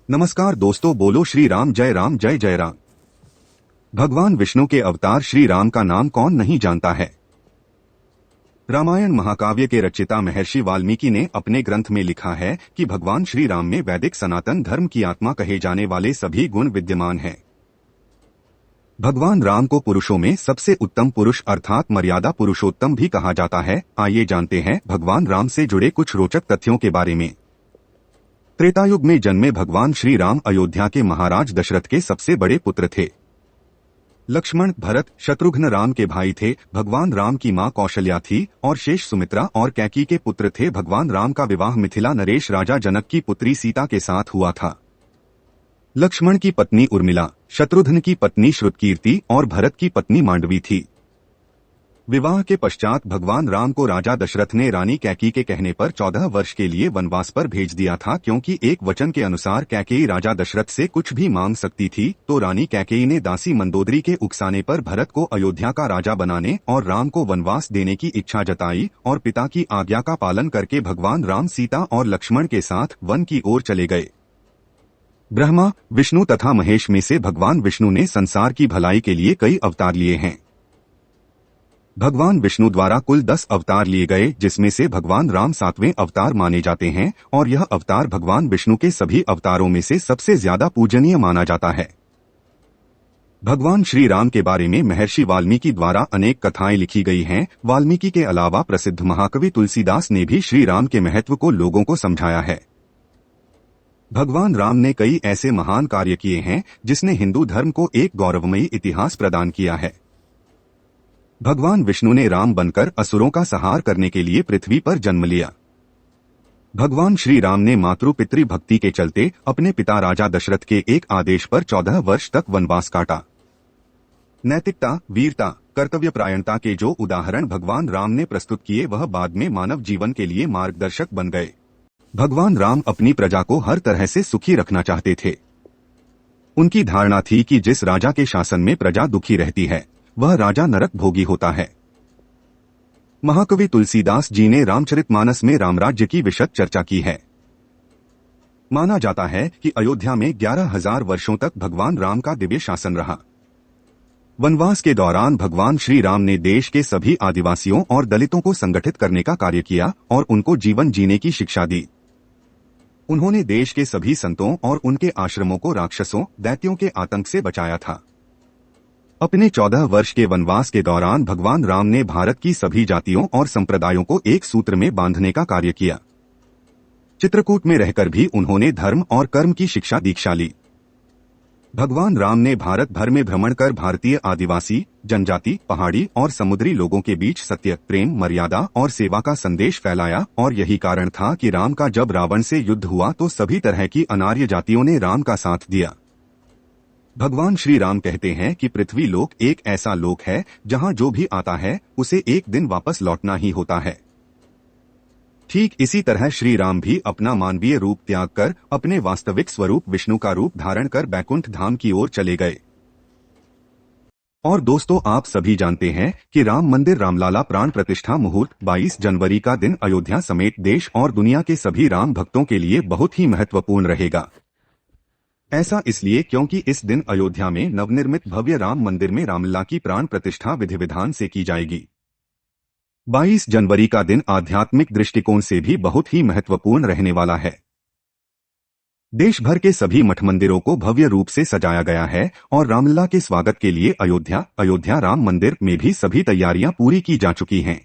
नमस्कार दोस्तों, बोलो श्री राम जय जय राम। भगवान विष्णु के अवतार श्री राम का नाम कौन नहीं जानता है। रामायण महाकाव्य के रचयिता महर्षि वाल्मीकि ने अपने ग्रंथ में लिखा है कि भगवान श्री राम में वैदिक सनातन धर्म की आत्मा कहे जाने वाले सभी गुण विद्यमान हैं। भगवान राम को पुरुषों में सबसे उत्तम पुरुष अर्थात मर्यादा पुरुषोत्तम भी कहा जाता है। आइए जानते हैं भगवान राम से जुड़े कुछ रोचक तथ्यों के बारे में। त्रेतायुग में जन्मे भगवान श्री राम अयोध्या के महाराज दशरथ के सबसे बड़े पुत्र थे। लक्ष्मण, भरत, शत्रुघ्न राम के भाई थे। भगवान राम की मां कौशल्या थी और शेष सुमित्रा और कैकेयी के पुत्र थे। भगवान राम का विवाह मिथिला नरेश राजा जनक की पुत्री सीता के साथ हुआ था। लक्ष्मण की पत्नी उर्मिला, शत्रुघ्न की पत्नी श्रुतकीर्ति और भरत की पत्नी मांडवी थी। विवाह के पश्चात भगवान राम को राजा दशरथ ने रानी कैकेयी के कहने पर 14 वर्ष के लिए वनवास पर भेज दिया था, क्योंकि एक वचन के अनुसार कैकेयी राजा दशरथ से कुछ भी मांग सकती थी। तो रानी कैकेयी ने दासी मंदोदरी के उकसाने पर भरत को अयोध्या का राजा बनाने और राम को वनवास देने की इच्छा जताई और पिता की आज्ञा का पालन करके भगवान राम सीता और लक्ष्मण के साथ वन की ओर चले गए। ब्रह्मा, विष्णु तथा महेश में से भगवान विष्णु ने संसार की भलाई के लिए कई अवतार लिए हैं। भगवान विष्णु द्वारा कुल 10 अवतार लिए गए, जिसमें से भगवान राम 7वें अवतार माने जाते हैं और यह अवतार भगवान विष्णु के सभी अवतारों में से सबसे ज्यादा पूजनीय माना जाता है। भगवान श्री राम के बारे में महर्षि वाल्मीकि द्वारा अनेक कथाएं लिखी गई हैं। वाल्मीकि के अलावा प्रसिद्ध महाकवि तुलसीदास ने भी श्री राम के महत्व को लोगों को समझाया है। भगवान राम ने कई ऐसे महान कार्य किए हैं जिसने हिंदू धर्म को एक गौरवमयी इतिहास प्रदान किया है। भगवान विष्णु ने राम बनकर असुरों का संहार करने के लिए पृथ्वी पर जन्म लिया। भगवान श्री राम ने मातृ पितृ भक्ति के चलते अपने पिता राजा दशरथ के एक आदेश पर 14 वर्ष तक वनवास काटा। नैतिकता, वीरता, कर्तव्यपरायणता के जो उदाहरण भगवान राम ने प्रस्तुत किए वह बाद में मानव जीवन के लिए मार्गदर्शक बन गए। भगवान राम अपनी प्रजा को हर तरह से सुखी रखना चाहते थे। उनकी धारणा थी कि जिस राजा के शासन में प्रजा दुखी रहती है वह राजा नरक भोगी होता है। महाकवि तुलसीदास जी ने रामचरितमानस में रामराज्य की विशद चर्चा की है। माना जाता है कि अयोध्या में 11,000 वर्षों तक भगवान राम का दिव्य शासन रहा। वनवास के दौरान भगवान श्री राम ने देश के सभी आदिवासियों और दलितों को संगठित करने का कार्य किया और उनको जीवन जीने की शिक्षा दी। उन्होंने देश के सभी संतों और उनके आश्रमों को राक्षसों, दैत्यों के आतंक से बचाया था। अपने 14 वर्ष के वनवास के दौरान भगवान राम ने भारत की सभी जातियों और संप्रदायों को एक सूत्र में बांधने का कार्य किया। चित्रकूट में रहकर भी उन्होंने धर्म और कर्म की शिक्षा दीक्षा ली। भगवान राम ने भारत भर में भ्रमण कर भारतीय आदिवासी, जनजाति, पहाड़ी और समुद्री लोगों के बीच सत्य, प्रेम, मर्यादा और सेवा का संदेश फैलाया और यही कारण था कि राम का जब रावण से युद्ध हुआ तो सभी तरह की अनार्य जातियों ने राम का साथ दिया। भगवान श्री राम कहते हैं कि पृथ्वी लोक एक ऐसा लोक है जहां जो भी आता है उसे एक दिन वापस लौटना ही होता है। ठीक इसी तरह श्री राम भी अपना मानवीय रूप त्याग कर अपने वास्तविक स्वरूप विष्णु का रूप धारण कर बैकुंठ धाम की ओर चले गए। और दोस्तों, आप सभी जानते हैं कि राम मंदिर रामलाला प्राण प्रतिष्ठा मुहूर्त 22 जनवरी का दिन अयोध्या समेत देश और दुनिया के सभी राम भक्तों के लिए बहुत ही महत्वपूर्ण रहेगा। ऐसा इसलिए क्योंकि इस दिन अयोध्या में नवनिर्मित भव्य राम मंदिर में रामलला की प्राण प्रतिष्ठा विधि विधान से की जाएगी। 22 जनवरी का दिन आध्यात्मिक दृष्टिकोण से भी बहुत ही महत्वपूर्ण रहने वाला है। देश भर के सभी मठ मंदिरों को भव्य रूप से सजाया गया है और रामलला के स्वागत के लिए अयोध्या राम मंदिर में भी सभी तैयारियां पूरी की जा चुकी हैं।